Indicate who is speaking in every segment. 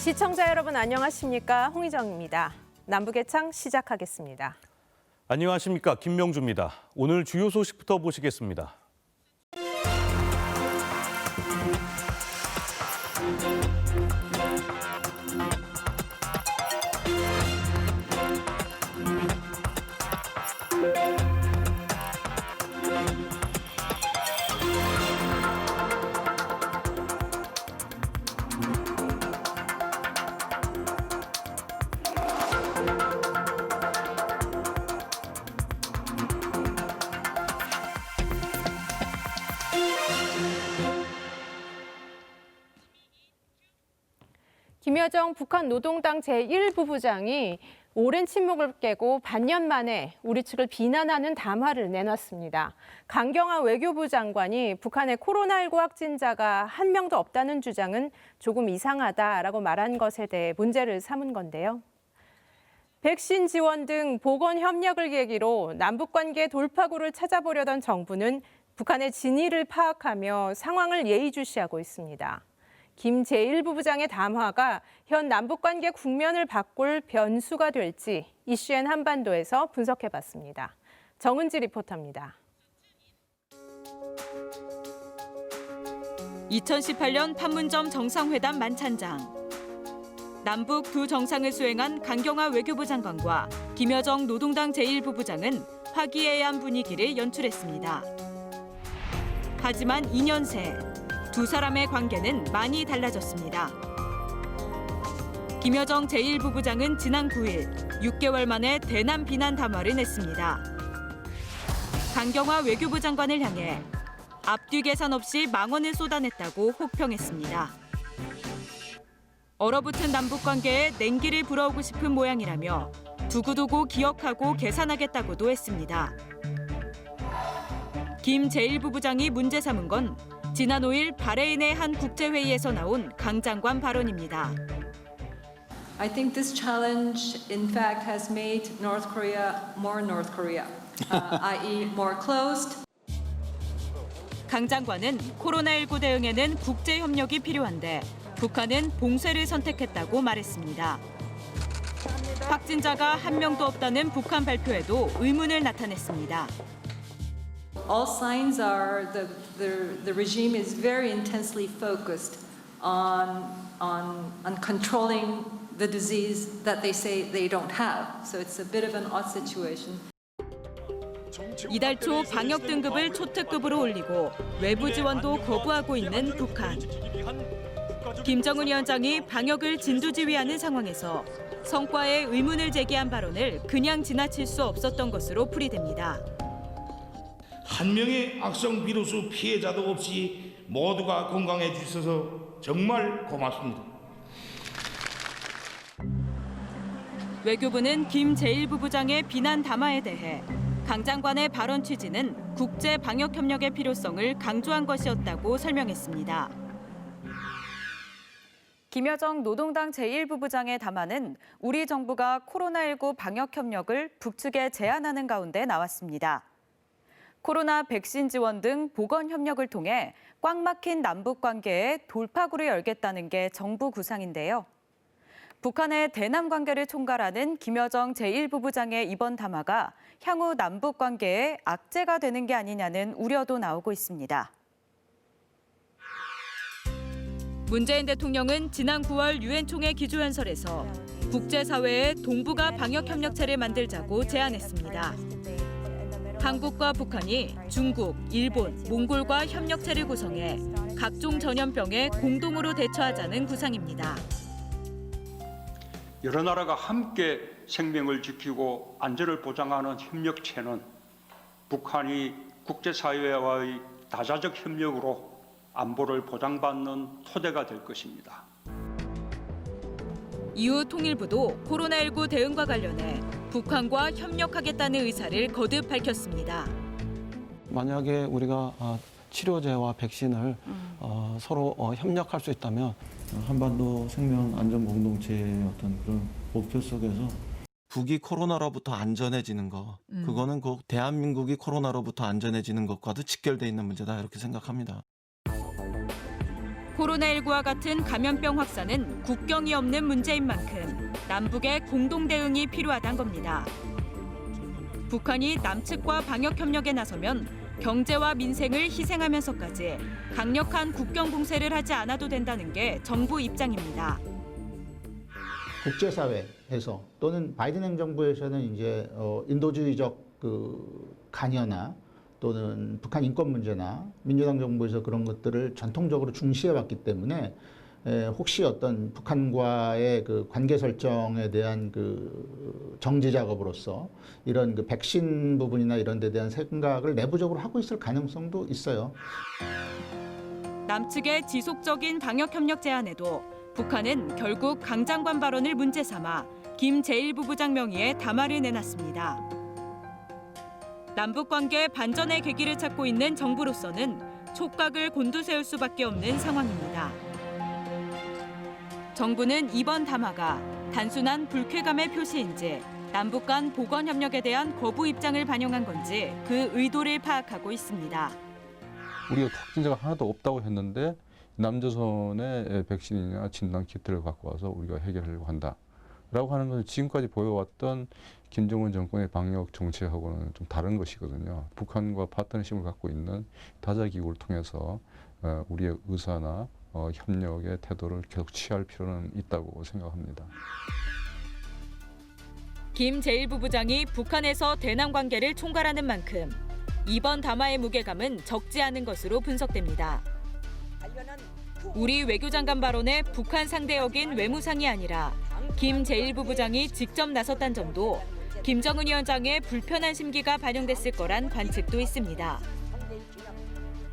Speaker 1: 시청자 여러분 안녕하십니까? 홍희정입니다. 남북예창 시작하겠습니다.
Speaker 2: 안녕하십니까? 김명주입니다. 오늘 주요 소식부터 보시겠습니다.
Speaker 1: 김여정 북한 노동당 제1부부장이 오랜 침묵을 깨고 반년 만에 우리 측을 비난하는 담화를 내놨습니다. 강경화 외교부 장관이 북한의 코로나19 확진자가 한 명도 없다는 주장은 조금 이상하다라고 말한 것에 대해 문제를 삼은 건데요. 백신 지원 등 보건 협력을 계기로 남북관계 돌파구를 찾아보려던 정부는 북한의 진위를 파악하며 상황을 예의주시하고 있습니다. 김 제1부부장의 담화가 현 남북관계 국면을 바꿀 변수가 될지 이슈엔 한반도에서 분석해봤습니다. 정은지 리포터입니다.
Speaker 3: 2018년 판문점 정상회담 만찬장. 남북 두 정상을 수행한 강경화 외교부 장관과 김여정 노동당 제1부부장은 화기애애한 분위기를 연출했습니다. 하지만 2년 새 두 사람의 관계는 많이 달라졌습니다. 김여정 제1부부장은 지난 9일 6개월 만에 대남 비난 담화를 냈습니다. 강경화 외교부 장관을 향해 앞뒤 계산 없이 망언을 쏟아냈다고 혹평했습니다. 얼어붙은 남북관계에 냉기를 불어오고 싶은 모양이라며 두고두고 기억하고 계산하겠다고도 했습니다. 김 제1부부장이 문제 삼은 건 지난 5일 바레인의 한 국제회의에서 나온 강 장관 발언입니다.
Speaker 4: I think this challenge, in fact, has made North Korea more North Korea, i.e. more closed.
Speaker 3: 강 장관은 코로나19 대응에는 국제협력이 필요한데 북한은 봉쇄를 선택했다고 말했습니다. 확진자가 한 명도 없다는 북한 발표에도 의문을 나타냈습니다.
Speaker 4: All signs are the regime is very intensely focused on controlling the disease that they say they don't have. So it's a bit of an odd situation.
Speaker 3: 이달 초 방역 등급을 초특급으로 올리고 외부 지원도 거부하고 있는 북한. 김정은 위원장이 방역을 진두지휘하는 상황에서 성과에 의문을 제기한 발언을 그냥 지나칠 수 없었던 것으로 풀이됩니다.
Speaker 5: 한 명의 악성 비루스 피해자도 없이 모두가 건강해 주셔서 정말 고맙습니다.
Speaker 3: 외교부는 김 제1부부장의 비난 담화에 대해 강 장관의 발언 취지는 국제 방역 협력의 필요성을 강조한 것이었다고 설명했습니다. 김여정 노동당 제1부부장의 담화는 우리 정부가 코로나19 방역 협력을 북측에 제안하는 가운데 나왔습니다. 코로나 백신 지원 등 보건 협력을 통해 꽉 막힌 남북 관계에 돌파구를 열겠다는 게 정부 구상인데요. 북한의 대남 관계를 총괄하는 김여정 제1부부장의 이번 담화가 향후 남북 관계에 악재가 되는 게 아니냐는 우려도 나오고 있습니다. 문재인 대통령은 지난 9월 유엔 총회 기조연설에서 국제사회에 동북아 방역 협력체를 만들자고 제안했습니다. 한국과 북한이 중국, 일본, 몽골과 협력체를 구성해 각종 전염병에 공동으로 대처하자는 구상입니다.
Speaker 6: 여러 나라가 함께 생명을 지키고 안전을 보장하는 협력체는 북한이 국제사회와의 다자적 협력으로 안보를 보장받는 토대가 될 것입니다.
Speaker 3: 이후 통일부도 코로나19 대응과 관련해 북한과 협력하겠다는 의사를 거듭 밝혔습니다.
Speaker 7: 만약에 우리가 치료제와 백신을 서로 협력할 수 있다면
Speaker 8: 한반도 생명 안전 공동체의 어떤 그런 목표 속에서
Speaker 9: 북이 코로나로부터 안전해지는 거, 그거는 그 대한민국이 코로나로부터 안전해지는 것과도 직결돼 있는 문제다 이렇게 생각합니다.
Speaker 3: 코로나19와 같은 감염병 확산은 국경이 없는 문제인 만큼 남북의 공동 대응이 필요하단 겁니다. 북한이 남측과 방역 협력에 나서면 경제와 민생을 희생하면서까지 강력한 국경 봉쇄를 하지 않아도 된다는 게 정부 입장입니다.
Speaker 10: 국제사회에서 또는 바이든 행정부에서는 이제 인도주의적 관여나 또는 북한 인권 문제나 민주당 정부에서 그런 것들을 전통적으로 중시해왔기 때문에 혹시 어떤 북한과의 그 관계 설정에 대한 그 정지 작업으로서 이런 그 백신 부분이나 이런 데 대한 생각을 내부적으로 하고 있을 가능성도 있어요.
Speaker 3: 남측의 지속적인 방역 협력 제안에도 북한은 결국 강 장관 발언을 문제 삼아 김 제1부부장 명의의 담화를 내놨습니다. 남북 관계 반전의 계기를 찾고 있는 정부로서는 촉각을 곤두세울 수밖에 없는 상황입니다. 정부는 이번 담화가 단순한 불쾌감의 표시인지 남북 간 보건 협력에 대한 거부 입장을 반영한 건지 그 의도를 파악하고 있습니다.
Speaker 11: 우리가 확진자가 하나도 없다고 했는데 남조선의 백신이나 진단 키트를 갖고 와서 우리가 해결하려고 한다라고 하는 것은 지금까지 보여왔던 김정은 정권의 방역 정책하고는 좀 다른 것이거든요. 북한과 파트너십을 갖고 있는 다자기구를 통해서 우리의 의사나 협력의 태도를 계속 취할 필요는 있다고 생각합니다.
Speaker 3: 김 제1부부장이 북한에서 대남 관계를 총괄하는 만큼 이번 담화의 무게감은 적지 않은 것으로 분석됩니다. 우리 외교장관 발언에 북한 상대역인 외무상이 아니라 김 제1부부장이 직접 나섰다는 점도 김정은 위원장의 불편한 심기가 반영됐을 거란 관측도 있습니다.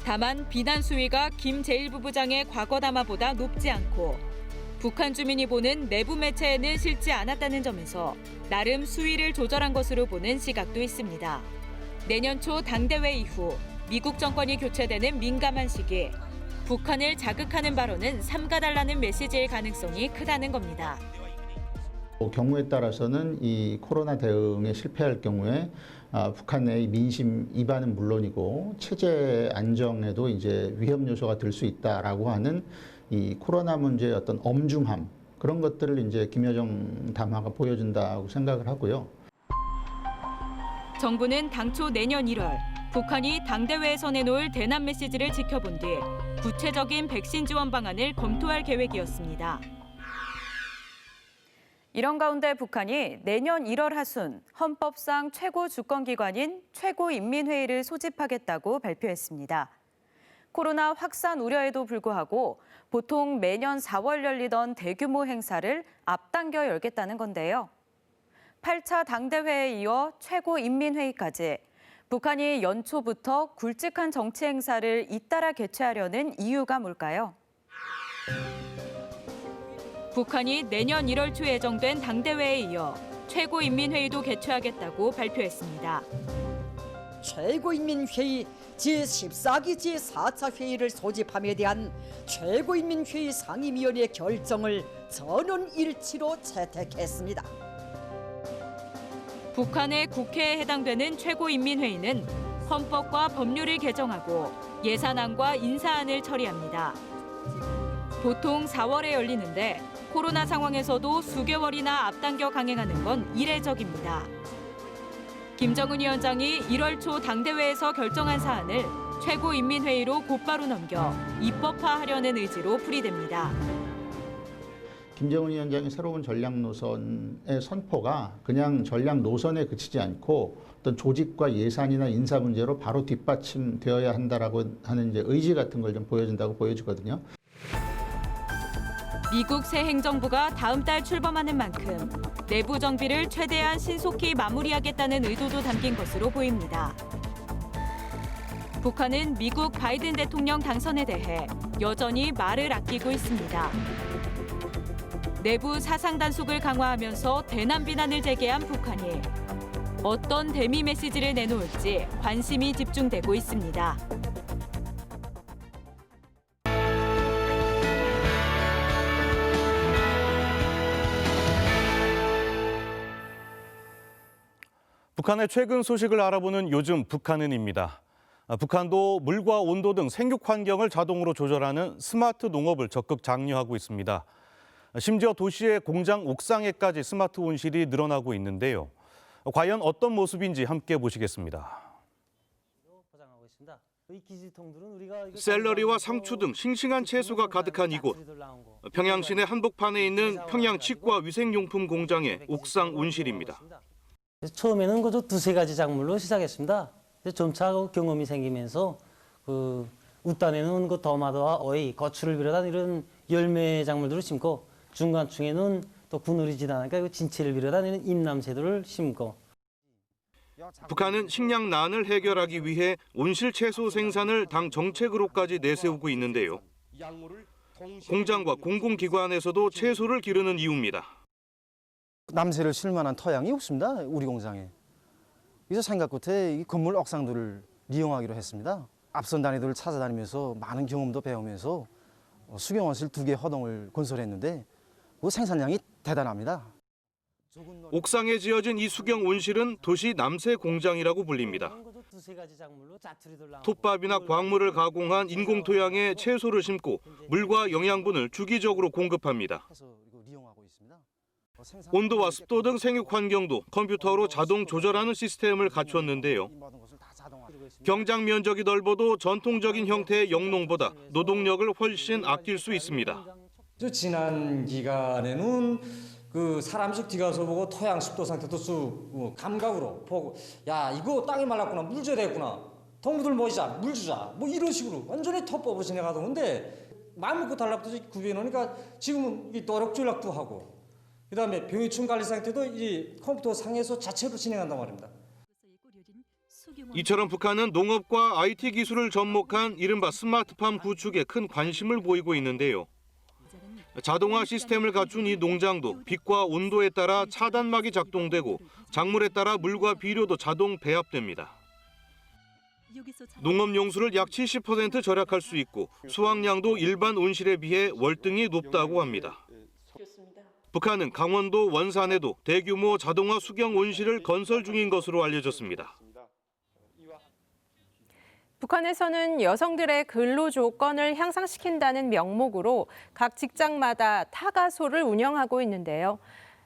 Speaker 3: 다만 비난 수위가 김 제1부부장의 과거 담화보다 높지 않고 북한 주민이 보는 내부 매체에는 실지 않았다는 점에서 나름 수위를 조절한 것으로 보는 시각도 있습니다. 내년 초 당대회 이후 미국 정권이 교체되는 민감한 시기, 북한을 자극하는 발언은 삼가달라는 메시지일 가능성이 크다는 겁니다.
Speaker 10: 경우에 따라서는 이 코로나 대응에 실패할 경우에 북한의 민심 이반은 물론이고 체제 안정에도 이제 위험 요소가 될 수 있다라고 하는 이 코로나 문제의 어떤 엄중함, 그런 것들을 이제 김여정 담화가 보여준다고 생각을 하고요.
Speaker 3: 정부는 당초 내년 1월 북한이 당대회에서 내놓을 대남 메시지를 지켜본 뒤 구체적인 백신 지원 방안을 검토할 계획이었습니다. 이런 가운데 북한이 내년 1월 하순 헌법상 최고 주권기관인 최고인민회의를 소집하겠다고 발표했습니다. 코로나 확산 우려에도 불구하고 보통 매년 4월 열리던 대규모 행사를 앞당겨 열겠다는 건데요. 8차 당대회에 이어 최고인민회의까지 북한이 연초부터 굵직한 정치 행사를 잇따라 개최하려는 이유가 뭘까요? 북한이 내년 1월 초 예정된 당대회에 이어 최고인민회의도 개최하겠다고 발표했습니다.
Speaker 12: 최고인민회의 제14기 제4차 회의를 소집함에 대한 최고인민회의 상임위원회 결정을 전원일치로 채택했습니다.
Speaker 3: 북한의 국회에 해당되는 최고인민회의는 헌법과 법률을 개정하고 예산안과 인사안을 처리합니다. 보통 4월에 열리는데 코로나 상황에서도 수개월이나 앞당겨 강행하는 건 이례적입니다. 김정은 위원장이 1월 초 당대회에서 결정한 사안을 최고인민회의로 곧바로 넘겨 입법화하려는 의지로 풀이됩니다.
Speaker 10: 김정은 위원장의 새로운 전략 노선의 선포가 그냥 전략 노선에 그치지 않고 어떤 조직과 예산이나 인사 문제로 바로 뒷받침되어야 한다라고 하는 이제 의지 같은 걸 좀 보여준다고 보여지거든요.
Speaker 3: 미국 새 행정부가 다음 달 출범하는 만큼 내부 정비를 최대한 신속히 마무리하겠다는 의도도 담긴 것으로 보입니다. 북한은 미국 바이든 대통령 당선에 대해 여전히 말을 아끼고 있습니다. 내부 사상 단속을 강화하면서 대남 비난을 제기한 북한이 어떤 대미 메시지를 내놓을지 관심이 집중되고 있습니다.
Speaker 2: 북한의 최근 소식을 알아보는 요즘 북한은입니다. 북한도 물과 온도 등 생육 환경을 자동으로 조절하는 스마트 농업을 적극 장려하고 있습니다. 심지어 도시의 공장 옥상에까지 스마트 온실이 늘어나고 있는데요. 과연 어떤 모습인지 함께 보시겠습니다. 샐러리와 상추 등 싱싱한 채소가 가득한 이곳. 평양 시내 한복판에 있는 평양 치과 위생용품 공장의 옥상 온실입니다.
Speaker 13: 처음에는 그저 두세 가지 작물로 시작했습니다. 점차 경험이 생기면서 웃단에는 그 더마도와 어이, 거추를 비롯한 이런 열매 작물들을 심고 중간층에는 또 구누리 지단하니까 진치를 비롯한 이런 임남새들을 심고.
Speaker 2: 북한은 식량 난을 해결하기 위해 온실 채소 생산을 당 정책으로까지 내세우고 있는데요. 공장과 공공기관에서도 채소를 기르는 이유입니다.
Speaker 14: 남새를 쉴 만한 토양이 없습니다. 우리 공장에. 그래서 생각 끝에 이 건물 옥상들을 이용하기로 했습니다. 앞선 단위들을 찾아다니면서 많은 경험도 배우면서 수경온실 2개 허동을 건설했는데 그 생산량이 대단합니다.
Speaker 2: 옥상에 지어진 이 수경 온실은 도시 남새 공장이라고 불립니다. 톱밥이나 광물을 가공한 인공 토양에 채소를 심고 물과 영양분을 주기적으로 공급합니다. 온도와 습도 등 생육 환경도 컴퓨터로 자동 조절하는 시스템을 갖췄는데요. 경장 면적이 넓어도 전통적인 형태의 영농보다 노동력을 훨씬 아낄 수 있습니다.
Speaker 15: 지난 기간에는 그 사람씩 뒤가서 보고 토양 습도 상태도 쑥 감각으로 보고 야 이거 땅이 말랐구나 물 줘야 되겠구나 동무들 모이자 물 주자 뭐 이런 식으로 완전히 톱법으로 진행하던데 마음 먹고 달라붙어서 구비해 놓으니까 지금은 이 노력전략도 하고 그다음에 병해충 관리 상태도 이 컴퓨터 상에서 자체로 진행한단 말입니다.
Speaker 2: 이처럼 북한은 농업과 IT 기술을 접목한 이른바 스마트팜 구축에 큰 관심을 보이고 있는데요. 자동화 시스템을 갖춘 이 농장도 빛과 온도에 따라 차단막이 작동되고 작물에 따라 물과 비료도 자동 배합됩니다. 농업 용수를 약 70% 절약할 수 있고 수확량도 일반 온실에 비해 월등히 높다고 합니다. 북한은 강원도 원산에도 대규모 자동화 수경 온실을 건설 중인 것으로 알려졌습니다.
Speaker 1: 북한에서는 여성들의 근로 조건을 향상시킨다는 명목으로 각 직장마다 타가소를 운영하고 있는데요.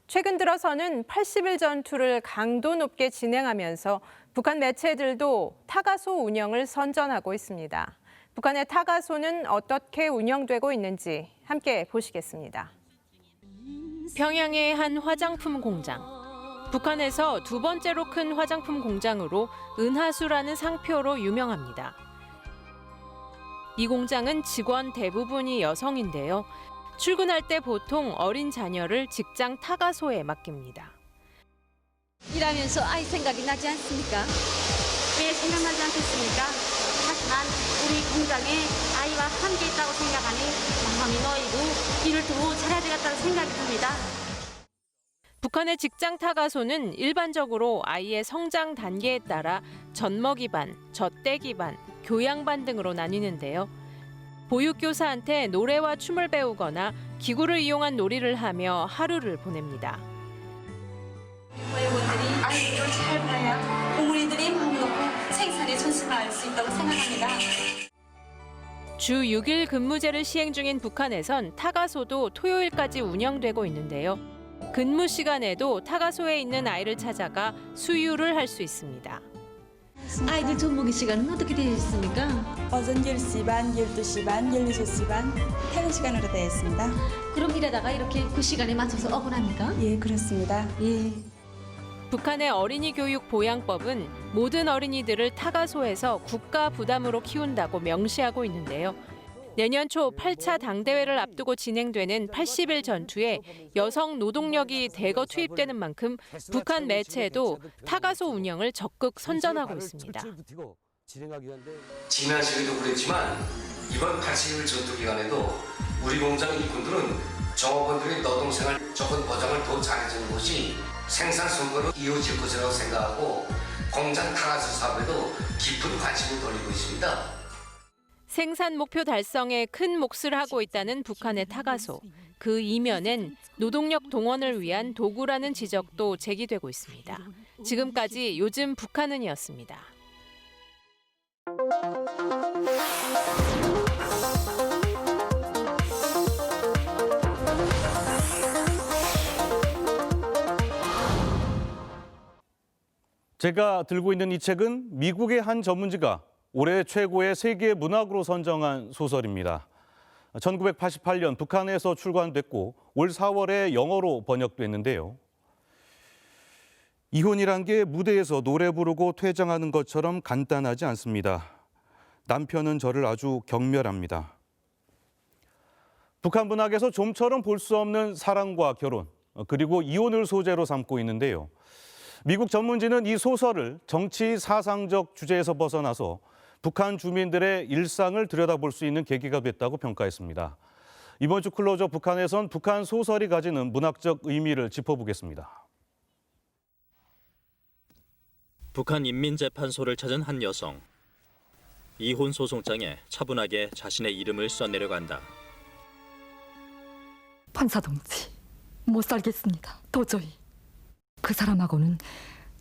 Speaker 1: 최근 들어서는 80일 전투를 강도 높게 진행하면서 북한 매체들도 타가소 운영을 선전하고 있습니다. 북한의 타가소는 어떻게 운영되고 있는지 함께 보시겠습니다. 평양의 한 화장품 공장. 북한에서 두 번째로 큰 화장품 공장으로 은하수라는 상표로 유명합니다. 이 공장은 직원 대부분이 여성인데요. 출근할 때 보통 어린 자녀를 직장 타가소에 맡깁니다.
Speaker 16: 일하면서 아이 생각이 나지 않습니까? 왜 생각나지 않겠습니까? 하지만 우리 공장에 아이와 함께 있다고 생각하니 마음이 놓이고 일을 더 잘해야 되겠다는 생각이 듭니다.
Speaker 1: 북한의 직장 타가소는 일반적으로 아이의 성장 단계에 따라 젖먹이반, 젖대기반, 교양반 등으로 나뉘는데요. 보육교사한테 노래와 춤을 배우거나 기구를 이용한 놀이를 하며 하루를 보냅니다.
Speaker 16: 어머니들이 아이들을 잘 봐야 어머니들이 마음 놓고 생산에 전심할 수 있다고 생각합니다.
Speaker 1: 주 6일 근무제를 시행 중인 북한에선 타가소도 토요일까지 운영되고 있는데요. 근무 시간에도 타가소에 있는 아이를 찾아가 수유를 할 수 있습니다.
Speaker 16: 아이들 젖먹이 시간은 어떻게 되어 있습니까?
Speaker 17: 오전 10시 반, 12시 반, 12시 반 퇴근 시간으로 되어 있습니다.
Speaker 16: 그럼 일하다가 이렇게 그 시간에 맞춰서 억울합니까?
Speaker 17: 예, 그렇습니다.
Speaker 16: 예.
Speaker 1: 북한의 어린이 교육 보양법은 모든 어린이들을 타가소에서 국가 부담으로 키운다고 명시하고 있는데요. 내년 초 8차 당대회를 앞두고 진행되는 80일 전투에 여성 노동력이 대거 투입되는 만큼 북한 매체도 타가소 운영을 적극 선전하고 있습니다.
Speaker 18: 지난 시기도 그랬지만 이번 80일 전투 기간에도 우리 공장 일꾼들은 종업원들의 노동생활 조건 보장을 더 잘해주는 것이 생산 성과로 이어질 것이라고 생각하고 공장 타가소 사업에도 깊은 관심을 돌리고 있습니다.
Speaker 1: 생산 목표 달성에 큰 몫을 하고 있다는 북한의 타가소. 그 이면엔 노동력 동원을 위한 도구라는 지적도 제기되고 있습니다. 지금까지 요즘 북한은이었습니다.
Speaker 19: 제가 들고 있는 이 책은 미국의 한 전문지가 올해 최고의 세계 문학으로 선정한 소설입니다. 1988년 북한에서 출간됐고 올 4월에 영어로 번역됐는데요. 이혼이란 게 무대에서 노래 부르고 퇴장하는 것처럼 간단하지 않습니다. 남편은 저를 아주 경멸합니다. 북한 문학에서 좀처럼 볼 수 없는 사랑과 결혼, 그리고 이혼을 소재로 삼고 있는데요. 미국 전문지는 이 소설을 정치 사상적 주제에서 벗어나서 북한 주민들의 일상을 들여다볼 수 있는 계기가 됐다고 평가했습니다. 이번 주 클로저 북한에선 북한 소설이 가지는 문학적 의미를 짚어보겠습니다.
Speaker 20: 북한 인민재판소를 찾은 한 여성. 이혼 소송장에 차분하게 자신의 이름을 써내려간다.
Speaker 21: 판사 동지, 못 살겠습니다. 도저히. 그 사람하고는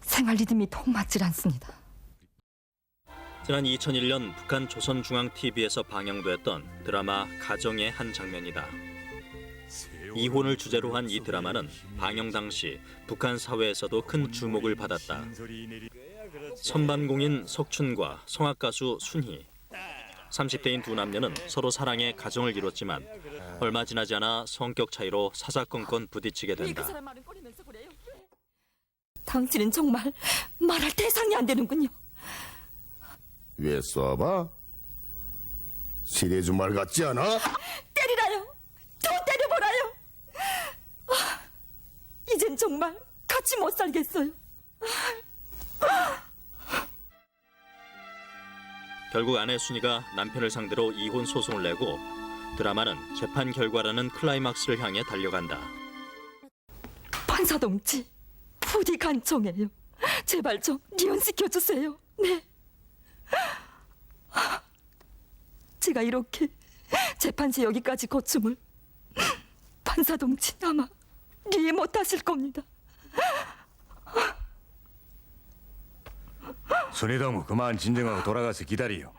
Speaker 21: 생활 리듬이 통 맞질 않습니다.
Speaker 20: 지난 2001년 북한 조선중앙TV에서 방영됐던 드라마 가정의 한 장면이다. 이혼을 주제로 한 이 드라마는 방영 당시 북한 사회에서도 큰 주목을 받았다. 선반공인 석춘과 성악가수 순희, 30대인 두 남녀는 서로 사랑에 가정을 이뤘지만 얼마 지나지 않아 성격 차이로 사사건건 부딪히게 된다.
Speaker 21: 당신은 정말 말할 대상이 안 되는군요.
Speaker 22: 왜 쏴봐? 시래주말 같지 않아?
Speaker 21: 때리라요. 더 때려보라요. 이젠 정말 같이 못 살겠어요.
Speaker 20: 결국 아내 순이가 남편을 상대로 이혼 소송을 내고 드라마는 재판 결과라는 클라이막스를 향해 달려간다.
Speaker 21: 판사 동지, 부디 간청해요. 제발 좀 이혼시켜주세요. 네. 제가 이렇게 재판시 여기까지 거춤을 판사 동지 아마 이해 못하실 겁니다.
Speaker 23: 순이동 그만 진정하고 돌아가서 기다리요.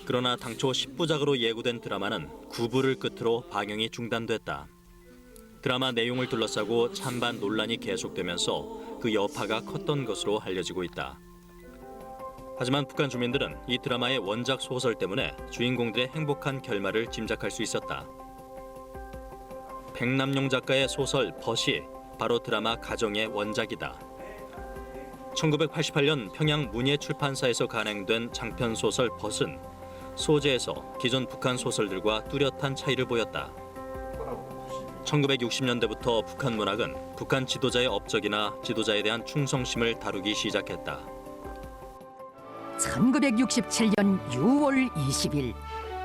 Speaker 20: 그러나 당초 10부작으로 예고된 드라마는 9부를 끝으로 방영이 중단됐다. 드라마 내용을 둘러싸고 찬반 논란이 계속되면서 그 여파가 컸던 것으로 알려지고 있다. 하지만 북한 주민들은 이 드라마의 원작 소설 때문에 주인공들의 행복한 결말을 짐작할 수 있었다. 백남용 작가의 소설 벗이 바로 드라마 가정의 원작이다. 1988년 평양 문예출판사에서 간행된 장편 소설 벗은 소재에서 기존 북한 소설들과 뚜렷한 차이를 보였다. 1960년대부터 북한 문학은 북한 지도자의 업적이나 지도자에 대한 충성심을 다루기 시작했다.
Speaker 21: 1967년 6월 20일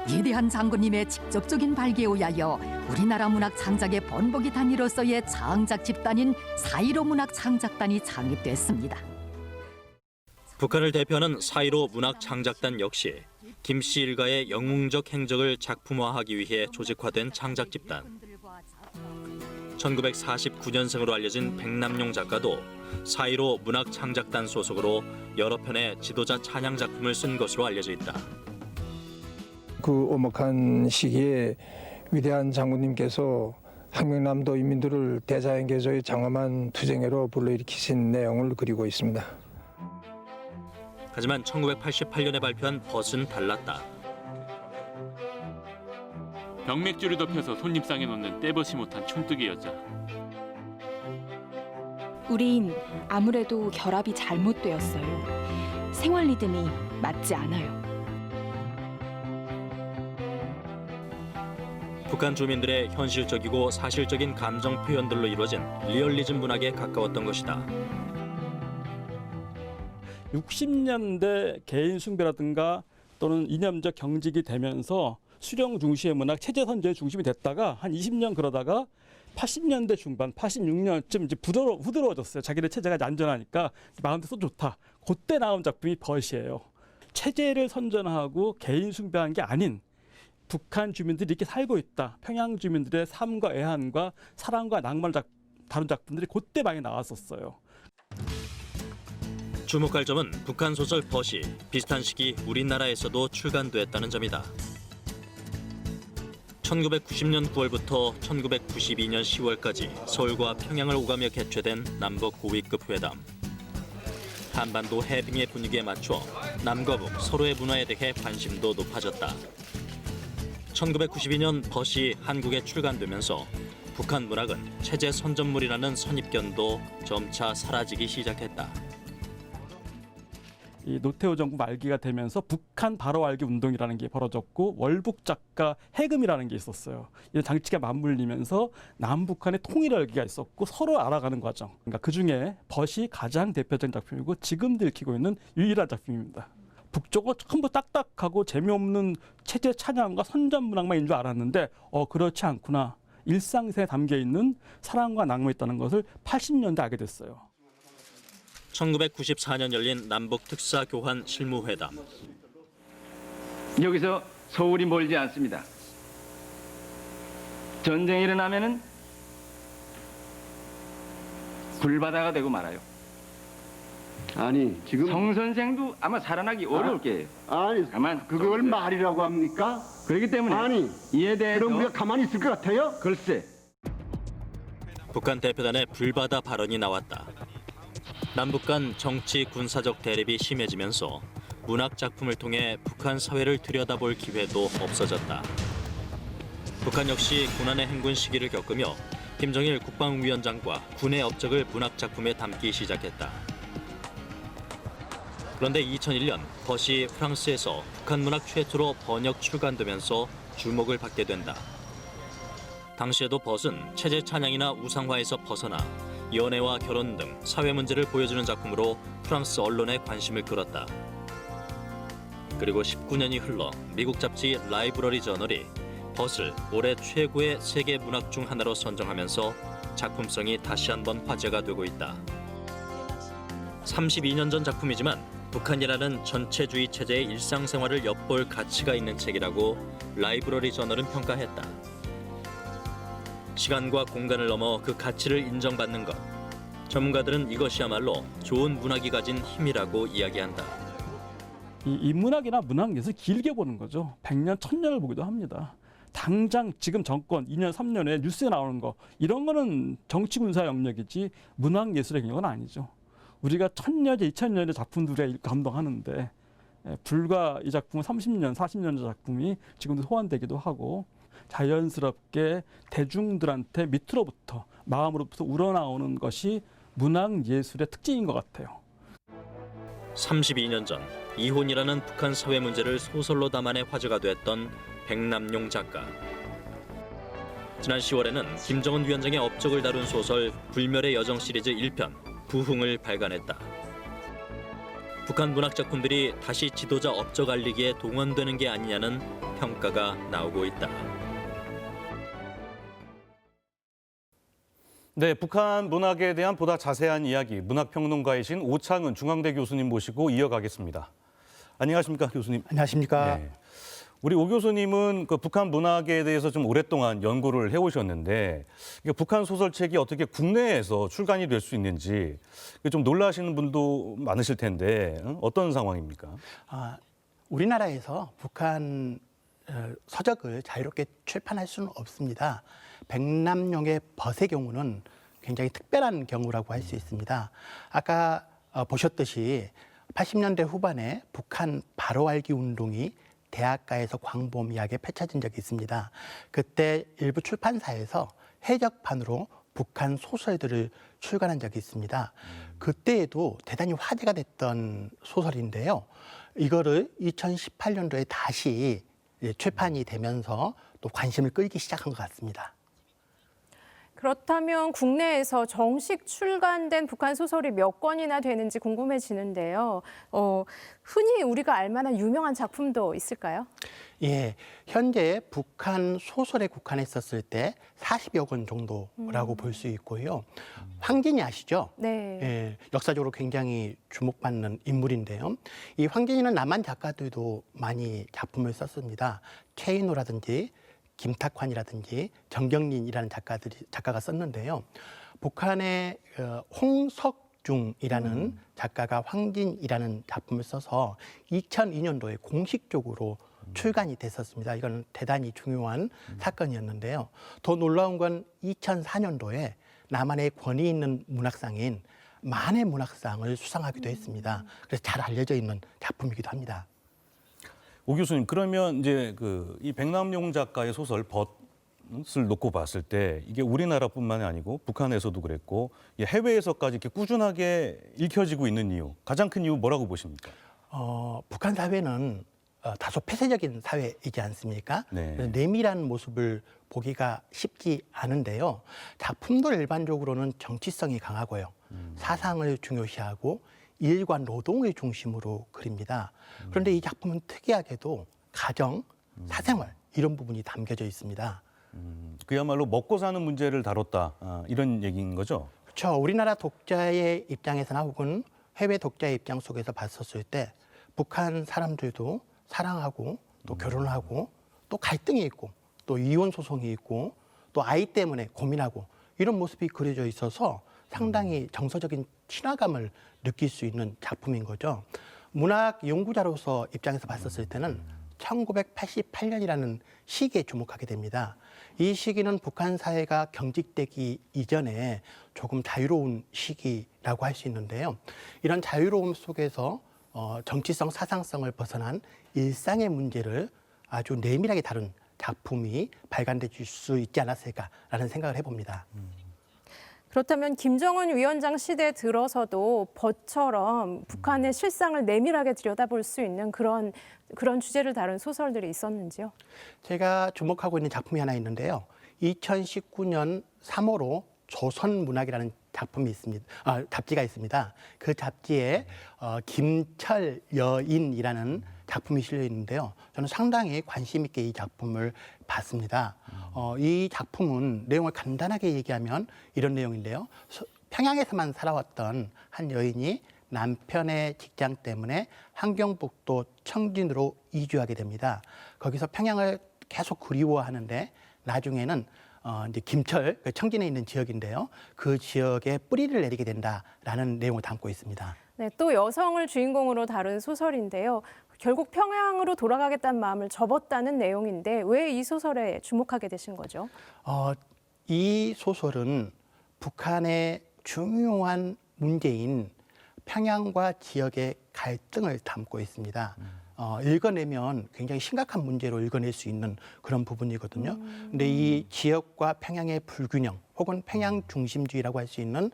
Speaker 21: 위대한 장군님의 직접적인 발기에 의하여 우리나라 문학 창작의 번복이 단위로서의 창작 집단인 4.15 문학 창작단이 창립됐습니다.
Speaker 20: 북한을 대표하는 4.15 문학 창작단 역시 김씨 일가의 영웅적 행적을 작품화하기 위해 조직화된 창작 집단. 1949년생으로 알려진 백남용 작가도 4.15 문학 창작단 소속으로 여러 편의 지도자 찬양 작품을 쓴 것으로 알려져 있다.
Speaker 24: 그 오목한 시기에 위대한 장군님께서 항명남도 인민들을 대자연개조의 장엄한 투쟁으로 불러일으키신 내용을 그리고 있습니다.
Speaker 20: 하지만 1988년에 발표한 벗은 달랐다.
Speaker 25: 병맥줄을 덮여서 손님상에 놓는 떼보지 못한 촌뜨기 여자.
Speaker 26: 우린 아무래도 결합이 잘못되었어요. 생활 리듬이 맞지 않아요.
Speaker 20: 북한 주민들의 현실적이고 사실적인 감정 표현들로 이루어진 리얼리즘 문학에 가까웠던 것이다.
Speaker 27: 60년대 개인 숭배라든가 또는 이념적 경직이 되면서 수령 중시의 문학, 체제 선제의 중심이 됐다가 한 20년 그러다가 80년대 중반, 86년쯤 이제 부드러워졌어요. 자기네 체제가 안전하니까 마음도 또 좋다. 그때 나온 작품이 벗이에요. 체제를 선전하고 개인 숭배한 게 아닌 북한 주민들이 이렇게 살고 있다. 평양 주민들의 삶과 애환과 사랑과 낭만을 다룬 작품들이 그때 많이 나왔었어요.
Speaker 20: 주목할 점은 북한 소설 벗이 비슷한 시기 우리나라에서도 출간됐다는 점이다. 1990년 9월부터 1992년 10월까지 서울과 평양을 오가며 개최된 남북 고위급 회담. 한반도 해빙의 분위기에 맞춰 남과 북 서로의 문화에 대해 관심도 높아졌다. 1992년 벗이 한국에 출간되면서 북한 문학은 체제 선전물이라는 선입견도 점차 사라지기 시작했다.
Speaker 27: 이 노태우 정부 말기가 되면서 북한 바로 알기 운동이라는 게 벌어졌고 월북 작가 해금이라는 게 있었어요. 이런 장치가 맞물리면서 남북한의 통일 열기가 있었고 서로 알아가는 과정. 그러니까 그중에 벗이 가장 대표적인 작품이고 지금도 읽히고 있는 유일한 작품입니다. 북쪽은 전부 딱딱하고 재미없는 체제 찬양과 선전 문학만인 줄 알았는데 그렇지 않구나. 일상생에 담겨있는 사랑과 낭만이 있다는 것을 80년대 알게 됐어요.
Speaker 20: 1994년 열린 남북 특사 교환 실무회담.
Speaker 4: 여기서 서울이 멀지 않습니다. 전쟁이 일어나면은 불바다가 되고 말아요.
Speaker 5: 아니 지금
Speaker 4: 성 선생도 아마 살아나기 어려울 게예요.
Speaker 5: 아니
Speaker 4: 가만
Speaker 5: 그걸 말이라고 합니까?
Speaker 4: 그렇기 때문에
Speaker 5: 아니
Speaker 4: 이에 대해서
Speaker 5: 그럼 우리가 가만히 있을 것 같아요?
Speaker 4: 글쎄.
Speaker 20: 북한 대표단의 불바다 발언이 나왔다. 남북 간 정치 군사적 대립이 심해지면서 문학 작품을 통해 북한 사회를 들여다볼 기회도 없어졌다. 북한 역시 고난의 행군 시기를 겪으며 김정일 국방위원장과 군의 업적을 문학 작품에 담기 시작했다. 그런데 2001년 벗이 프랑스에서 북한 문학 최초로 번역 출간되면서 주목을 받게 된다. 당시에도 벗은 체제 찬양이나 우상화에서 벗어나 연애와 결혼 등 사회 문제를 보여주는 작품으로 프랑스 언론의 관심을 끌었다. 그리고 19년이 흘러 미국 잡지 라이브러리 저널이 벗을 올해 최고의 세계 문학 중 하나로 선정하면서 작품성이 다시 한번 화제가 되고 있다. 32년 전 작품이지만 북한이라는 전체주의 체제의 일상생활을 엿볼 가치가 있는 책이라고 라이브러리 저널은 평가했다. 시간과 공간을 넘어 그 가치를 인정받는 것. 전문가들은 이것이야말로 좋은 문학이 가진 힘이라고 이야기한다.
Speaker 27: 이 문학이나 문학 예술 길게 보는 거죠. 100년, 1000년을 보기도 합니다. 당장 지금 정권 2년, 3년에 뉴스에 나오는 거 이런 거는 정치 군사 영역이지 문학 예술의 영역은 아니죠. 우리가 1000년째, 2000년의 작품들에 감동하는데 불과 이 작품은 30년, 40년 전 작품이 지금도 소환되기도 하고 자연스럽게 대중들한테 밑으로부터 마음으로부터 우러나오는 것이 문학 예술의 특징인 것 같아요.
Speaker 20: 32년 전 이혼이라는 북한 사회 문제를 소설로 담아내 화제가 됐던 백남용 작가. 지난 10월에는 김정은 위원장의 업적을 다룬 소설 불멸의 여정 시리즈 1편 부흥을 발간했다. 북한 문학 작품들이 다시 지도자 업적 알리기에 동원되는 게 아니냐는 평가가 나오고 있다.
Speaker 19: 네, 북한 문학에 대한 보다 자세한 이야기, 문학평론가이신 오창은 중앙대 교수님 모시고 이어가겠습니다. 안녕하십니까, 교수님.
Speaker 6: 안녕하십니까.
Speaker 19: 네. 우리 오 교수님은 그 북한 문학에 대해서 좀 오랫동안 연구를 해오셨는데 북한 소설책이 어떻게 국내에서 출간이 될 수 있는지 좀 놀라시는 분도 많으실 텐데 어떤 상황입니까?
Speaker 6: 우리나라에서 북한 서적을 자유롭게 출판할 수는 없습니다. 백남용의 벗의 경우는 굉장히 특별한 경우라고 할 수 있습니다. 아까 보셨듯이 80년대 후반에 북한 바로 알기 운동이 대학가에서 광범위하게 펼쳐진 적이 있습니다. 그때 일부 출판사에서 해적판으로 북한 소설들을 출간한 적이 있습니다. 그때에도 대단히 화제가 됐던 소설인데요. 이거를 2018년도에 다시 출판이 되면서 또 관심을 끌기 시작한 것 같습니다.
Speaker 1: 그렇다면 국내에서 정식 출간된 북한 소설이 몇 권이나 되는지 궁금해지는데요. 흔히 우리가 알만한 유명한 작품도 있을까요?
Speaker 6: 예, 현재 북한 소설에 국한했었을 때 40여 권 정도라고 볼 수 있고요. 황진이 아시죠?
Speaker 1: 네.
Speaker 6: 예, 역사적으로 굉장히 주목받는 인물인데요. 이 황진이는 남한 작가들도 많이 작품을 썼습니다. 최인호라든지 김탁환이라든지 정경린이라는 작가가 썼는데요. 북한의 홍석중이라는 작가가 황진이라는 작품을 써서 2002년도에 공식적으로 출간이 됐었습니다. 이건 대단히 중요한 사건이었는데요. 더 놀라운 건 2004년도에 남한의 권위 있는 문학상인 만해 문학상을 수상하기도 했습니다. 그래서 잘 알려져 있는 작품이기도 합니다.
Speaker 19: 오 교수님, 그러면 이제 이 백남용 작가의 소설 벗을 놓고 봤을 때 이게 우리나라뿐만이 아니고 북한에서도 그랬고 해외에서까지 이렇게 꾸준하게 읽혀지고 있는 이유, 가장 큰 이유 뭐라고 보십니까?
Speaker 6: 북한 사회는 다소 폐쇄적인 사회이지 않습니까?
Speaker 19: 네.
Speaker 6: 그래서 내밀한 모습을 보기가 쉽지 않은데요. 작품도 일반적으로는 정치성이 강하고요. 사상을 중요시하고 일과 노동을 중심으로 그립니다. 그런데 이 작품은 특이하게도 가정, 사생활 이런 부분이 담겨져 있습니다.
Speaker 19: 그야말로 먹고 사는 문제를 다뤘다, 이런 얘기인 거죠?
Speaker 6: 그렇죠. 우리나라 독자의 입장에서나 혹은 해외 독자의 입장 속에서 봤었을 때 북한 사람들도 사랑하고 또 결혼하고 또 갈등이 있고 또 이혼 소송이 있고 또 아이 때문에 고민하고 이런 모습이 그려져 있어서 상당히 정서적인 친화감을 느낄 수 있는 작품인 거죠. 문학 연구자로서 입장에서 봤었을 때는 1988년이라는 시기에 주목하게 됩니다. 이 시기는 북한 사회가 경직되기 이전에 조금 자유로운 시기라고 할 수 있는데요. 이런 자유로움 속에서 정치성, 사상성을 벗어난 일상의 문제를 아주 내밀하게 다룬 작품이 발간될 수 있지 않았을까라는 생각을 해봅니다.
Speaker 1: 그렇다면 김정은 위원장 시대에 들어서도 벗처럼 북한의 실상을 내밀하게 들여다볼 수 있는 그런 주제를 다룬 소설들이 있었는지요?
Speaker 6: 제가 주목하고 있는 작품이 하나 있는데요. 2019년 3호로 조선문학이라는 작품이 있습니다. 잡지가 있습니다. 그 잡지에 김철 여인이라는 작품이 실려 있는데요. 저는 상당히 관심 있게 이 작품을 봤습니다. 이 작품은 내용을 간단하게 얘기하면 이런 내용인데요. 평양에서만 살아왔던 한 여인이 남편의 직장 때문에 함경북도 청진으로 이주하게 됩니다. 거기서 평양을 계속 그리워하는데 나중에는 이제 김철, 청진에 있는 지역인데요. 그 지역에 뿌리를 내리게 된다라는 내용을 담고 있습니다.
Speaker 1: 네, 또 여성을 주인공으로 다룬 소설인데요. 결국 평양으로 돌아가겠다는 마음을 접었다는 내용인데 왜 이 소설에 주목하게 되신 거죠?
Speaker 6: 이 소설은 북한의 중요한 문제인 평양과 지역의 갈등을 담고 있습니다. 읽어내면 굉장히 심각한 문제로 읽어낼 수 있는 그런 부분이거든요. 근데 이 지역과 평양의 불균형 혹은 평양 중심주의라고 할 수 있는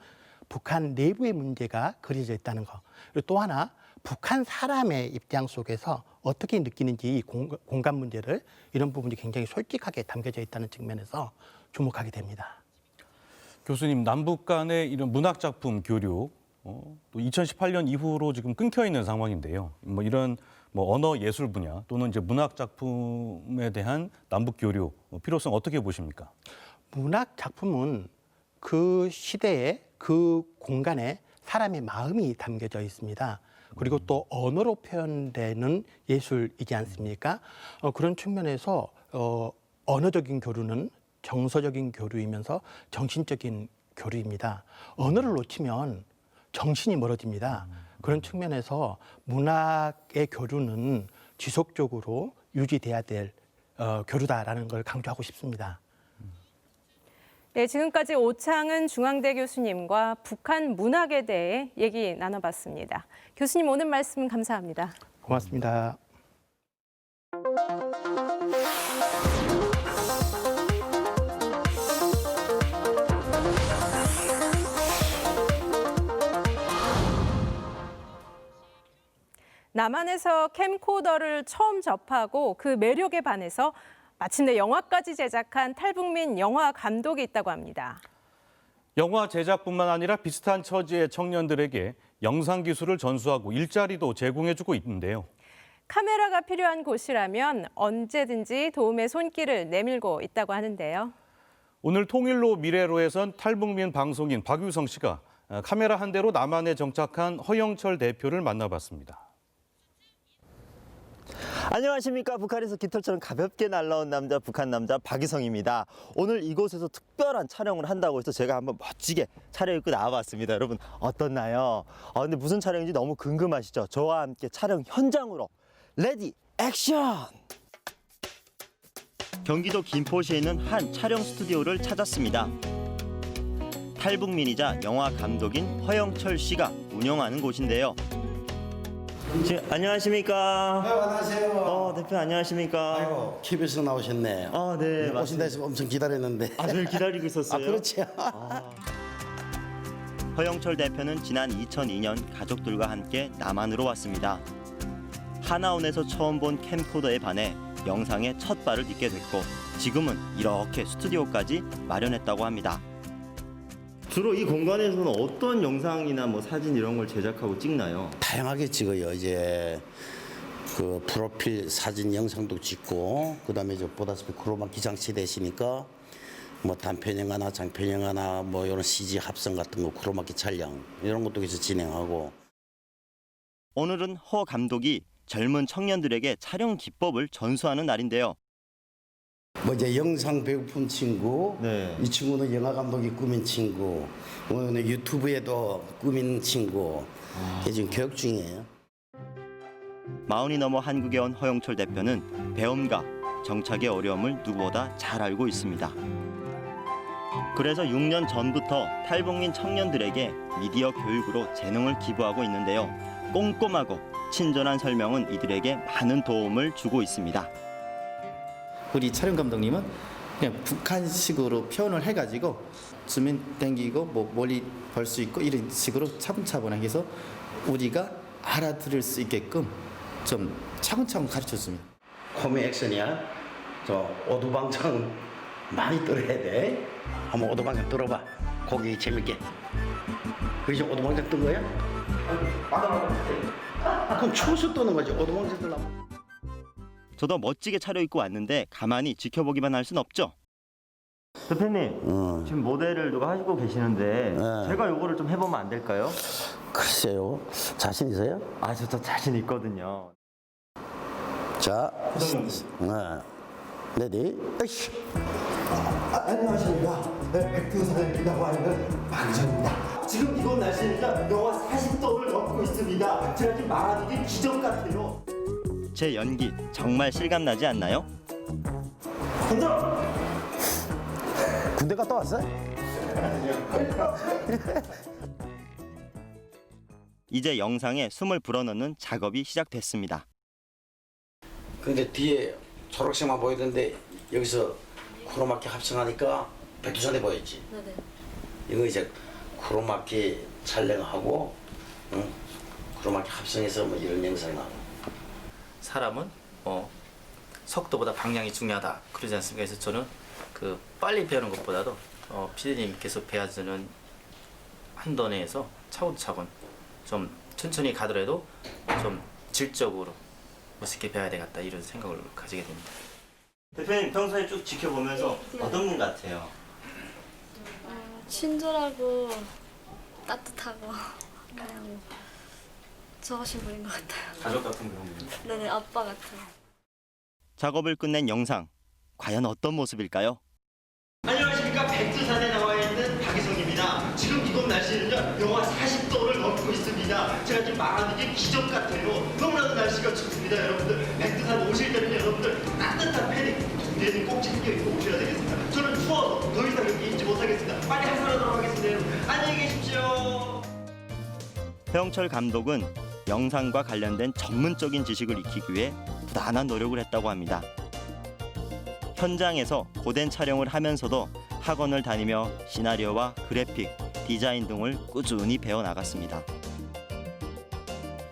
Speaker 6: 북한 내부의 문제가 그려져 있다는 거. 그리고 또 하나 북한 사람의 입장 속에서 어떻게 느끼는지 이 공감 문제를 이런 부분이 굉장히 솔직하게 담겨져 있다는 측면에서 주목하게 됩니다.
Speaker 19: 교수님, 남북 간의 이런 문학 작품 교류 또 2018년 이후로 지금 끊겨 있는 상황인데요. 이런 언어 예술 분야 또는 이제 문학 작품에 대한 남북 교류 필요성 어떻게 보십니까?
Speaker 6: 문학 작품은 그 시대에 그 공간에 사람의 마음이 담겨져 있습니다. 그리고 또 언어로 표현되는 예술이지 않습니까? 그런 측면에서 언어적인 교류는 정서적인 교류이면서 정신적인 교류입니다. 언어를 놓치면 정신이 멀어집니다. 그런 측면에서 문학의 교류는 지속적으로 유지돼야 될 교류다라는 걸 강조하고 싶습니다.
Speaker 1: 네, 지금까지 오창은 중앙대 교수님과 북한 문학에 대해 얘기 나눠봤습니다. 교수님 오늘 말씀 감사합니다.
Speaker 6: 고맙습니다.
Speaker 1: 남한에서 캠코더를 처음 접하고 그 매력에 반해서 마침내 영화까지 제작한 탈북민 영화 감독이 있다고 합니다.
Speaker 19: 영화 제작뿐만 아니라 비슷한 처지의 청년들에게 영상 기술을 전수하고 일자리도 제공해주고 있는데요.
Speaker 1: 카메라가 필요한 곳이라면 언제든지 도움의 손길을 내밀고 있다고 하는데요.
Speaker 19: 오늘 통일로 미래로에선 탈북민 방송인 박유성 씨가 카메라 한 대로 남한에 정착한 허영철 대표를 만나봤습니다.
Speaker 3: 안녕하십니까. 북한에서 깃털처럼 가볍게 날라온 남자, 북한 남자 박유성입니다. 오늘 이곳에서 특별한 촬영을 한다고 해서 제가 한번 멋지게 차려 입고 나와봤습니다. 여러분 어떻나요? 근데 무슨 촬영인지 너무 궁금하시죠? 저와 함께 촬영 현장으로 레디 액션! 경기도 김포시에 있는 한 촬영 스튜디오를 찾았습니다. 탈북민이자 영화 감독인 허영철 씨가 운영하는 곳인데요. 안녕하십니까?
Speaker 7: 네, 안녕하세요.
Speaker 3: 대표 안녕하십니까?
Speaker 7: 아이고, KBS 나오셨네.
Speaker 3: 아, 네.
Speaker 7: 오신다 해서 엄청 기다렸는데.
Speaker 3: 아, 늘 기다리고 있었어요?
Speaker 7: 아, 그렇지.
Speaker 3: 허영철 대표는 지난 2002년 가족들과 함께 남한으로 왔습니다. 하나원에서 처음 본 캠코더에 반해 영상에 첫 발을 딛게 됐고 지금은 이렇게 스튜디오까지 마련했다고 합니다. 주로 이 공간에서는 어떤 영상이나 뭐 사진 이런 걸 제작하고 찍나요?
Speaker 7: 다양하게 찍어요. 이제 그 프로필 사진 영상도 찍고 그다음에 이제 보다시피 크로마키 장치 되시니까 뭐 단편 영화나 장편 영화나 뭐 이런 CG 합성 같은 거 크로마키 촬영 이런 것도 계속 진행하고.
Speaker 3: 오늘은 허 감독이 젊은 청년들에게 촬영 기법을 전수하는 날인데요.
Speaker 7: 뭐 이제 영상 배우픈 친구,
Speaker 3: 네.
Speaker 7: 이 친구는 영화 감독이 꾸민 친구, 오늘 유튜브에도 꾸민 친구, 지금 교육 중이에요.
Speaker 3: 40이 넘어 한국에 온 허영철 대표는 배움과 정착의 어려움을 누구보다 잘 알고 있습니다. 그래서 6년 전부터 탈북민 청년들에게 미디어 교육으로 재능을 기부하고 있는데요. 꼼꼼하고 친절한 설명은 이들에게 많은 도움을 주고 있습니다.
Speaker 8: 우리 촬영 감독님은 그냥 북한식으로 표현을 해가지고 줌인 땡기고 뭐 멀리 볼 수 있고 이런 식으로 차분차분하게 해서 우리가 알아들을 수 있게끔 좀 차근차근 가르쳤습니다.
Speaker 7: 코미 액션이야. 저 오두방정 많이 떨어야 돼. 한번 오두방정 떨어봐. 고기 재밌게. 그래서 오두방정 뜬 거야? 그럼 추워서 떠는 거지. 오두방정 뜨려면.
Speaker 3: 저도 멋지게 차려입고 왔는데 가만히 지켜보기만 할 순 없죠. 대표님, 지금 모델을 누가 하시고 계시는데 제가 요거를 좀 해보면 안 될까요?
Speaker 7: 글쎄요. 자신 있어요?
Speaker 3: 아, 저 자신 있거든요.
Speaker 7: 자, 레디, 액션. 안녕하십니까. 백두산이라고 하는 방정입니다. 지금 이곳 날씨는 영하 40도를 넘고 있습니다. 제가 지금 말하는 게 기적 같아요.
Speaker 3: 제 연기 정말 실감나지 않나요?
Speaker 7: 군대 갔다 왔어요?
Speaker 3: 이제 영상에 숨을 불어넣는 작업이 시작됐습니다.
Speaker 7: 근데 뒤에 초록색만 보이던데 여기서 크로마키 합성하니까 백두산에 보였지.
Speaker 16: 네네.
Speaker 7: 이거 이제 크로마키 촬영하고, 크로마키 합성해서 뭐 이런 영상이 나오고.
Speaker 8: 사람은 속도보다 방향이 중요하다 그러지 않습니까? 그래서 저는 그 빨리 배우는 것보다도 피디님께서 배워주는 한도 내에서 차근차근 좀 천천히 가더라도 좀 질적으로 멋있게 배워야 되겠다 이런 생각을 가지게 됩니다.
Speaker 3: 대표님 평소에 쭉 지켜보면서 어떤 분 같아요?
Speaker 16: 친절하고 따뜻하고 그냥 좋으신 분인 것 같아요.
Speaker 3: 가족 같은 그런 분.
Speaker 16: 네네, 아빠 같아요.
Speaker 3: 작업을 끝낸 영상, 과연 어떤 모습일까요?
Speaker 7: 안녕하십니까. 백두산에 나와 있는 박희성입니다. 지금 이곳 날씨는요 영하 40도를 넘고 있습니다. 제가 지금 말하는 게 기적 같아요. 너무나도 날씨가 춥습니다. 여러분들 백두산 오실 때는 여러분들 따뜻한 패딩 두 개는 꼭 챙겨 입고 오셔야 되겠습니다. 저는 추워서 더 이상 여기 있지 못하겠습니다. 빨리 하산하도록 하겠습니다. 여러분 안녕히 계십시오.
Speaker 3: 허영철 감독은 영상과 관련된 전문적인 지식을 익히기 위해 부단한 노력을 했다고 합니다. 현장에서 고된 촬영을 하면서도 학원을 다니며 시나리오와 그래픽, 디자인 등을 꾸준히 배워나갔습니다.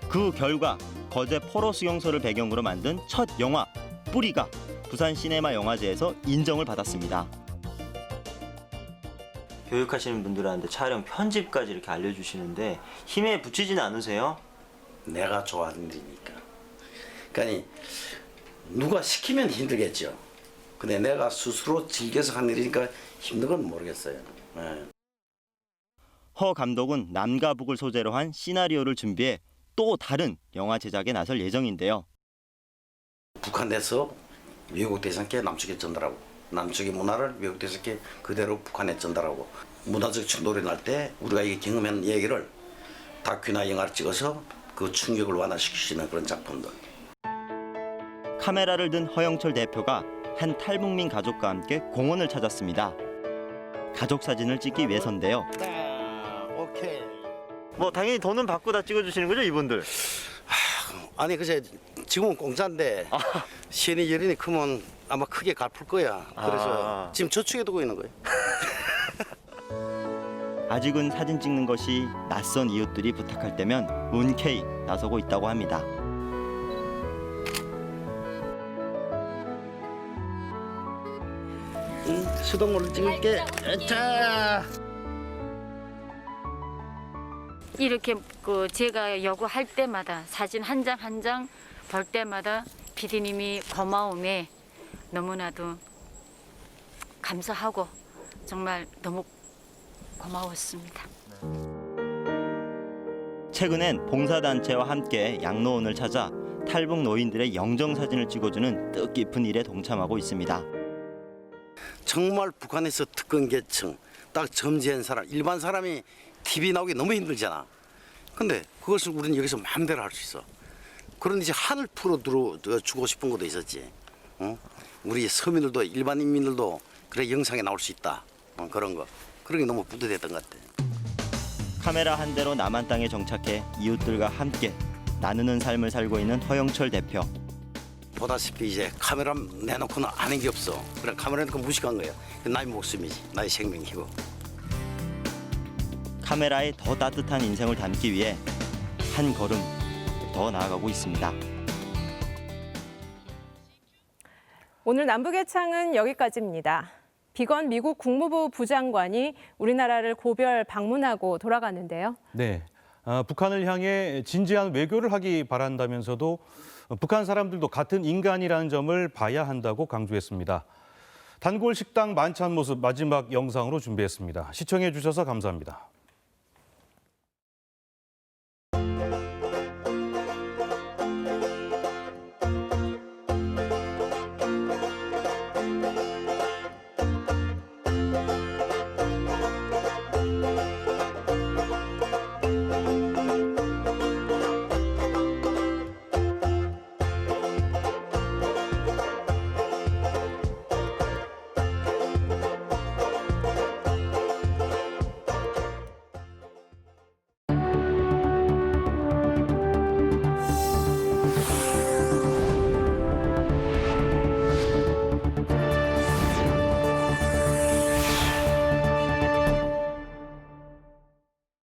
Speaker 3: 그 결과 거제 포로 수용소를 배경으로 만든 첫 영화 뿌리가 부산 시네마 영화제에서 인정을 받았습니다. 교육하시는 분들한테 촬영 편집까지 이렇게 알려주시는데 힘에 부치지는 않으세요?
Speaker 7: 내가 좋아하는 일이니까. 그러니까 누가 시키면 힘들겠죠. 근데 내가 스스로 즐겨서 하는 일이니까 힘든 건 모르겠어요. 네.
Speaker 3: 허 감독은 남과 북을 소재로 한 시나리오를 준비해 또 다른 영화 제작에 나설 예정인데요.
Speaker 7: 북한 내에서 외국 대상께 남쪽에 전달하고 남쪽의 문화를 외국 대상께 그대로 북한에 전달하고 문화적 충돌이 날 때 우리가 이게 경험한 얘기를 다큐나 영화를 찍어서 그 충격을 완화시키는 그런 작품들.
Speaker 3: 카메라를 든 허영철 대표가 한 탈북민 가족과 함께 공원을 찾았습니다. 가족 사진을 찍기 위해서인데요.
Speaker 9: 오케이.
Speaker 3: 뭐 당연히 돈은 받고 다 찍어주시는 거죠, 이분들?
Speaker 9: 아니 글쎄 지금은 공짜인데 시연이 여린이 크면 아마 크게 갚을 거야. 그래서 지금 저축해 두고 있는 거예요.
Speaker 3: 아직은 사진 찍는 것이 낯선 이웃들이 부탁할 때면 흔쾌히 나서고 있다고 합니다.
Speaker 9: 수동으로 찍을게. 자.
Speaker 10: 이렇게 제가 요구할 때마다 사진 한 장 한 장 볼 때마다 PD님이 고마움에 너무나도 감사하고 정말 너무 고마웠습니다.
Speaker 3: 최근엔 봉사단체와 함께 양로원을 찾아 탈북 노인들의 영정사진을 찍어주는 뜻깊은 일에 동참하고 있습니다.
Speaker 9: 정말 북한에서 특권 계층, 딱 점지한 사람, 일반 사람이 TV 나오기 너무 힘들잖아. 근데 그것을 우리는 여기서 마음대로 할 수 있어. 그런데 이제 한을 풀어주고 싶은 것도 있었지. 우리 서민들도 일반 인민들도 그래 영상에 나올 수 있다. 그런 거. 그런 게 너무 뿌듯했던 것 같아.
Speaker 3: 카메라 한 대로 남한 땅에 정착해 이웃들과 함께 나누는 삶을 살고 있는 허영철 대표.
Speaker 9: 보다시피 이제 카메라 내놓고는 아는 게 없어. 그래 카메라 내놓고 무식한 거야. 나의 목숨이지. 나의 생명이고.
Speaker 3: 카메라에 더 따뜻한 인생을 담기 위해 한 걸음 더 나아가고 있습니다.
Speaker 1: 오늘 남북의 창은 여기까지입니다. 비건 미국 국무부 부장관이 우리나라를 고별 방문하고 돌아가는데요.
Speaker 19: 네, 북한을 향해 진지한 외교를 하기 바란다면서도 북한 사람들도 같은 인간이라는 점을 봐야 한다고 강조했습니다. 단골 식당 만찬 모습 마지막 영상으로 준비했습니다. 시청해 주셔서 감사합니다.